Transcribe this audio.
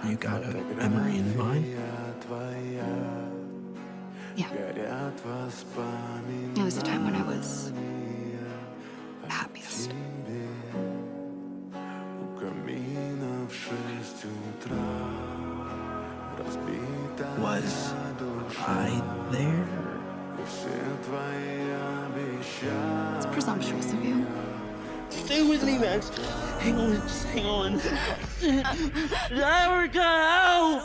You got a memory in mind? Yeah. It was a time when I was happiest. Was I there? It's presumptuous of you. Stay with me, Max. Hang on, just hang on. I got out.